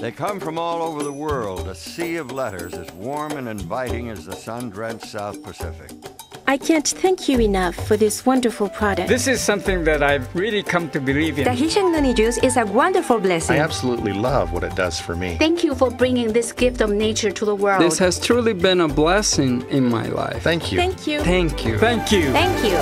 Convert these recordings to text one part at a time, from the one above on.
They come from all over the world, a sea of letters as warm and inviting as the sun-drenched South Pacific. I can't thank you enough for this wonderful product. This is something that I've really come to believe in. Tahitian Noni juice is a wonderful blessing. I absolutely love what it does for me. Thank you for bringing this gift of nature to the world. This has truly been a blessing in my life. Thank you. Thank you. Thank you. Thank you. Thank you.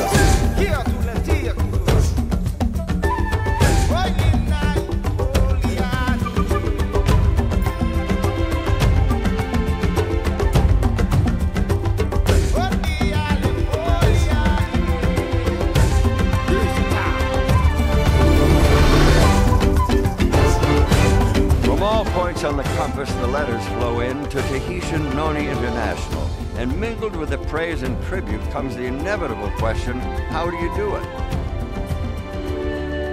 On the compass, the letters flow in to Tahitian Noni International, and mingled with the praise and tribute comes the inevitable question, how do you do it?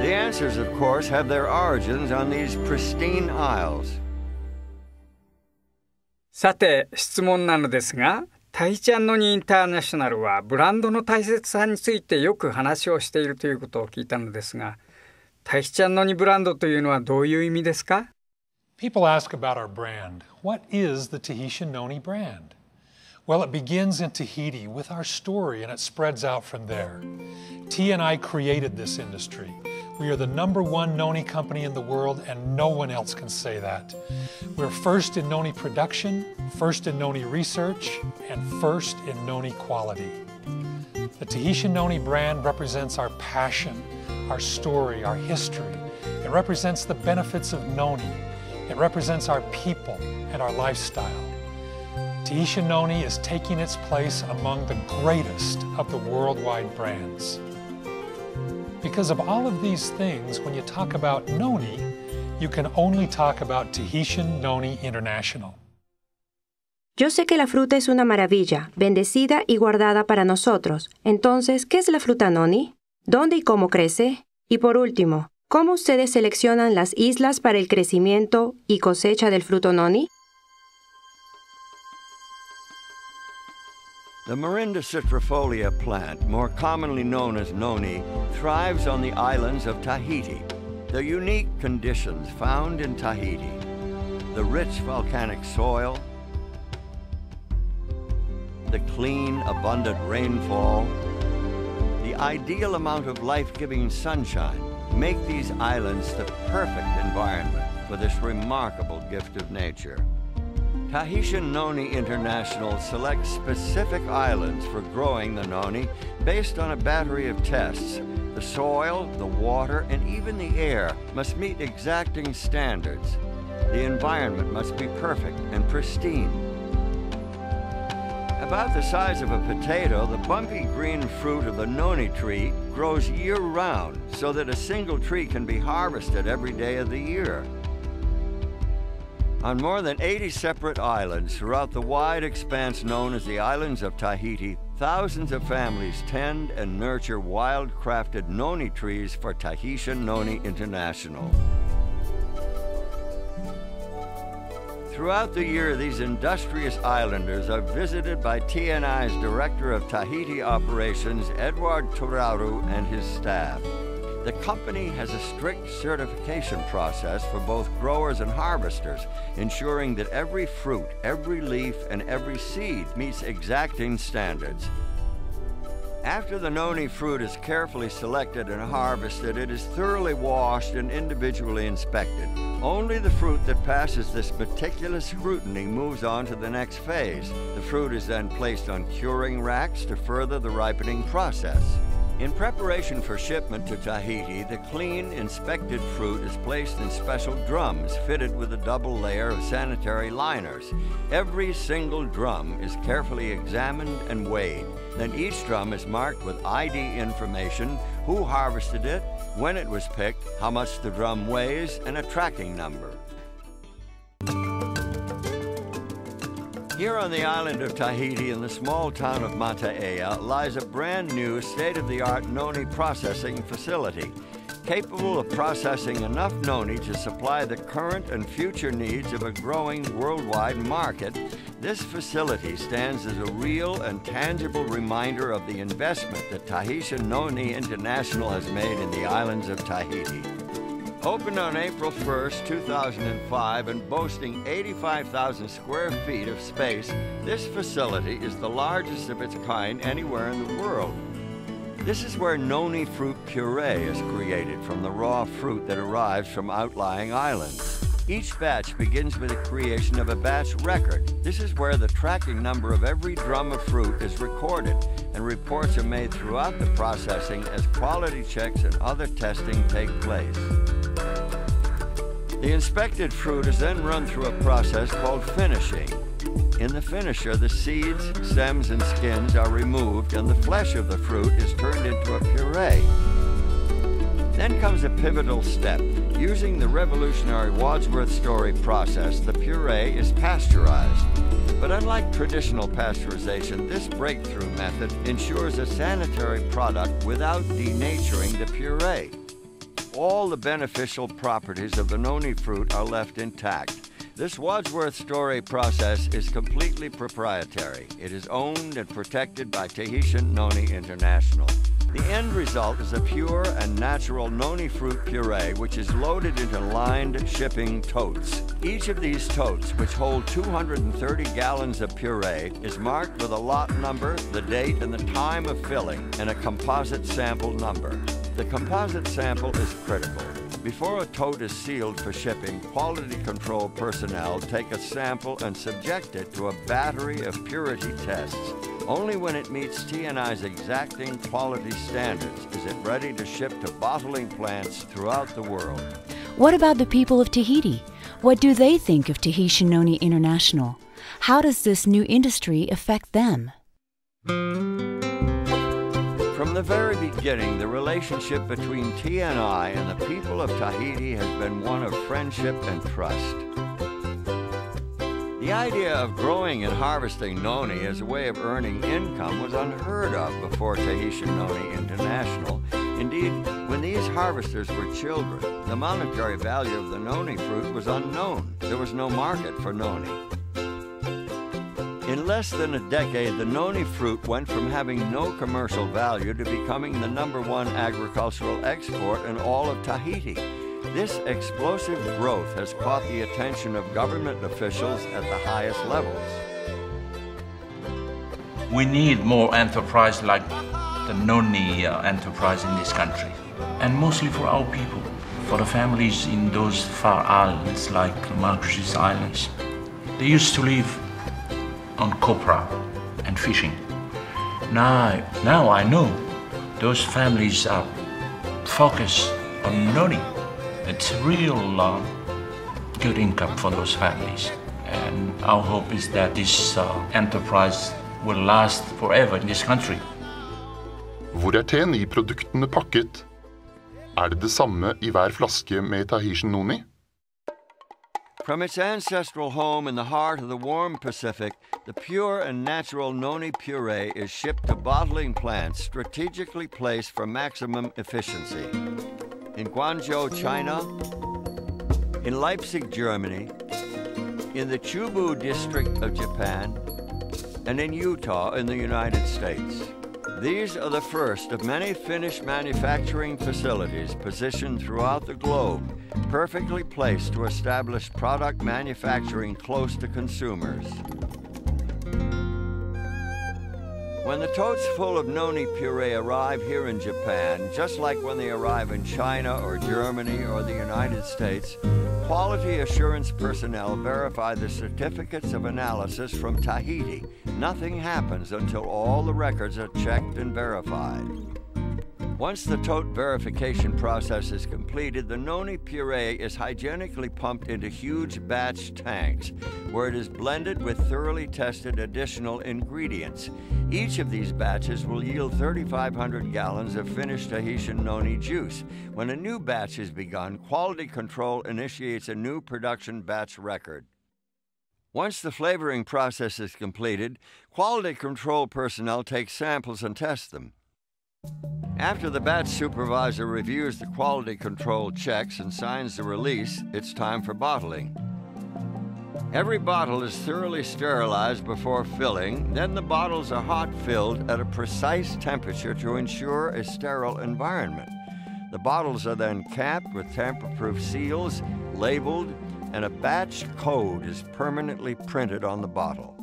The answers, of course, have their origins on these pristine isles. さて、質問なのですが、タヒチャンノニインターナショナルはブランドの大切さについてよく話をしているということを聞いたのですが、タヒチャンノニブランドというのはどういう意味ですか？ People ask about our brand. What is the Tahitian Noni brand? Well, it begins in Tahiti with our story and it spreads out from there. T and I created this industry. We are the #1 Noni company in the world and no one else can say that. We're first in Noni production, first in Noni research, and first in Noni quality. The Tahitian Noni brand represents our passion, our story, our history. It represents the benefits of Noni. It represents our people and our lifestyle. Tahitian Noni is taking its place among the greatest of the worldwide brands. Because of all of these things, when you talk about Noni, you can only talk about Tahitian Noni International. Yo sé que la fruta es una maravilla, bendecida y guardada para nosotros. Entonces, ¿qué es la fruta Noni? ¿Dónde y cómo crece? Y por último, ¿cómo ustedes seleccionan las islas para el crecimiento y cosecha del fruto Noni? The Marinda citrifolia plant, more commonly known as noni, thrives on the islands of Tahiti. The unique conditions found in Tahiti, the rich volcanic soil, the clean, abundant rainfall, the ideal amount of life-giving sunshine, make these islands the perfect environment for this remarkable gift of nature. Tahitian Noni International selects specific islands for growing the noni based on a battery of tests. The soil, the water, and even the air must meet exacting standards. The environment must be perfect and pristine. About the size of a potato, the bumpy green fruit of the noni tree grows year-round so that a single tree can be harvested every day of the year. On more than 80 separate islands throughout the wide expanse known as the islands of Tahiti, thousands of families tend and nurture wild-crafted noni trees for Tahitian Noni International. Throughout the year, these industrious islanders are visited by TNI's Director of Tahiti Operations, Edward Turaru, and his staff. The company has a strict certification process for both growers and harvesters, ensuring that every fruit, every leaf, and every seed meets exacting standards. After the noni fruit is carefully selected and harvested, it is thoroughly washed and individually inspected. Only the fruit that passes this meticulous scrutiny moves on to the next phase. The fruit is then placed on curing racks to further the ripening process. In preparation for shipment to Tahiti, the clean, inspected fruit is placed in special drums fitted with a double layer of sanitary liners. Every single drum is carefully examined and weighed. Then each drum is marked with ID information, who harvested it, when it was picked, how much the drum weighs, and a tracking number. Here on the island of Tahiti in the small town of Mata'ea lies a brand new state-of-the-art noni processing facility, capable of processing enough noni to supply the current and future needs of a growing worldwide market. This facility stands as a real and tangible reminder of the investment that Tahitian Noni International has made in the islands of Tahiti. Opened on April 1st, 2005, and boasting 85,000 square feet of space, this facility is the largest of its kind anywhere in the world. This is where noni fruit puree is created from the raw fruit that arrives from outlying islands. Each batch begins with the creation of a batch record. This is where the tracking number of every drum of fruit is recorded, and reports are made throughout the processing as quality checks and other testing take place. The inspected fruit is then run through a process called finishing. In the finisher, the seeds, stems, and skins are removed, and the flesh of the fruit is turned into a puree. Then comes a pivotal step. Using the revolutionary Wadsworth Story process, the puree is pasteurized. But unlike traditional pasteurization, this breakthrough method ensures a sanitary product without denaturing the puree. All the beneficial properties of the noni fruit are left intact. This Wadsworth Story process is completely proprietary. It is owned and protected by Tahitian Noni International. The end result is a pure and natural noni fruit puree, which is loaded into lined shipping totes. Each of these totes, which hold 230 gallons of puree, is marked with a lot number, the date, and the time of filling, and a composite sample number. The composite sample is critical. Before a tote is sealed for shipping, quality control personnel take a sample and subject it to a battery of purity tests. Only when it meets T&I's exacting quality standards is it ready to ship to bottling plants throughout the world. What about the people of Tahiti? What do they think of Tahitian Noni International? How does this new industry affect them? From the very beginning, the relationship between T&I and the people of Tahiti has been one of friendship and trust. The idea of growing and harvesting noni as a way of earning income was unheard of before Tahitian Noni International. Indeed, when these harvesters were children, the monetary value of the noni fruit was unknown. There was no market for noni. In less than a decade, the noni fruit went from having no commercial value to becoming the #1 agricultural export in all of Tahiti. This explosive growth has caught the attention of government officials at the highest levels. We need more enterprise like the noni enterprise in this country, and mostly for our people, for the families in those far islands like the Marquesas Islands. They used to live on copra and fishing. Now I know those families are focused on noni. It's real good income for those families. And our hope is that this enterprise will last forever in this country. Hvor TNI-produktene pakket? Det samme I hver flaske med Tahitian Noni? From its ancestral home in the heart of the warm Pacific, the pure and natural noni puree is shipped to bottling plants strategically placed for maximum efficiency. In Guangzhou, China, in Leipzig, Germany, in the Chubu district of Japan, and in Utah in the United States. These are the first of many finished manufacturing facilities positioned throughout the globe, perfectly placed to establish product manufacturing close to consumers. When the totes full of noni puree arrive here in Japan, just like when they arrive in China or Germany or the United States, quality assurance personnel verify the certificates of analysis from Tahiti. Nothing happens until all the records are checked and verified. Once the tote verification process is completed, the noni puree is hygienically pumped into huge batch tanks, where it is blended with thoroughly tested additional ingredients. Each of these batches will yield 3,500 gallons of finished Tahitian noni juice. When a new batch is begun, quality control initiates a new production batch record. Once the flavoring process is completed, quality control personnel take samples and test them. After the batch supervisor reviews the quality control checks and signs the release, it's time for bottling. Every bottle is thoroughly sterilized before filling, then the bottles are hot filled at a precise temperature to ensure a sterile environment. The bottles are then capped with tamper-proof seals, labeled, and a batch code is permanently printed on the bottle.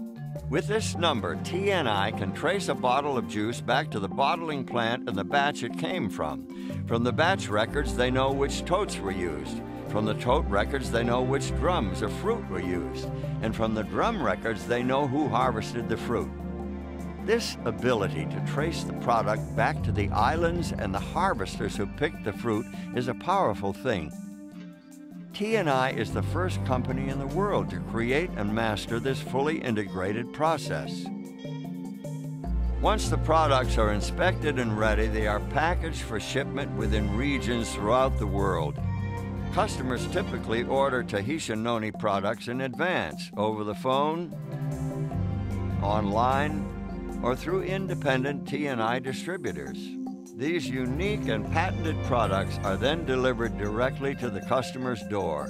With this number, TNI can trace a bottle of juice back to the bottling plant and the batch it came from. From the batch records, they know which totes were used. From the tote records, they know which drums of fruit were used. And from the drum records, they know who harvested the fruit. This ability to trace the product back to the islands and the harvesters who picked the fruit is a powerful thing. TNI is the first company in the world to create and master this fully integrated process. Once the products are inspected and ready, they are packaged for shipment within regions throughout the world. Customers typically order Tahitian Noni products in advance, over the phone, online, or through independent TNI distributors. These unique and patented products are then delivered directly to the customer's door.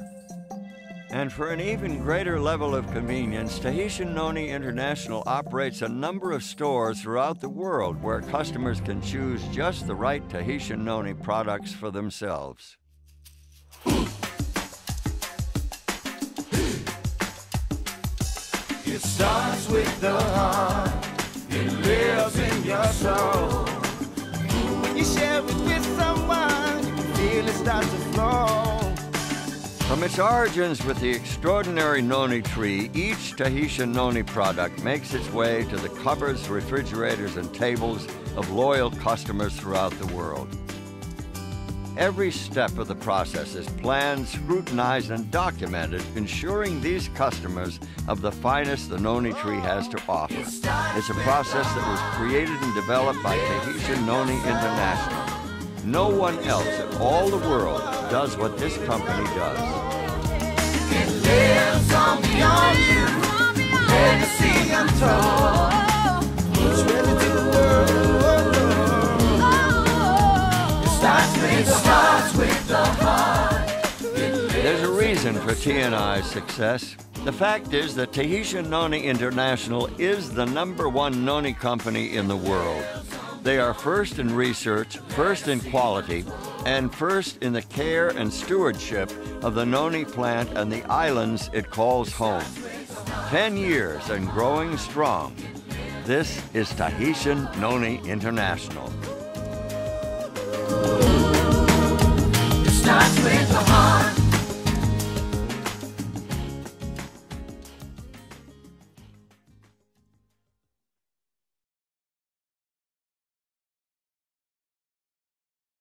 And for an even greater level of convenience, Tahitian Noni International operates a number of stores throughout the world where customers can choose just the right Tahitian Noni products for themselves. It starts with the heart, it lives in your soul. When you share it with someone, you can feel it start to flow. From its origins with the extraordinary noni tree, each Tahitian Noni product makes its way to the cupboards, refrigerators, and tables of loyal customers throughout the world. Every step of the process is planned, scrutinized, and documented, ensuring these customers of the finest the Noni tree has to offer. It's a process that was created and developed by Tahitian Noni International. No one else in all the world does what this company does. It lives on beyond you, legacy untold. It's ready to the world. It starts with the heart. There's a reason for TNI's success. The fact is that Tahitian Noni International is the #1 Noni company in the world. They are first in research, first in quality, and first in the care and stewardship of the Noni plant and the islands it calls home. 10 years and growing strong. This is Tahitian Noni International.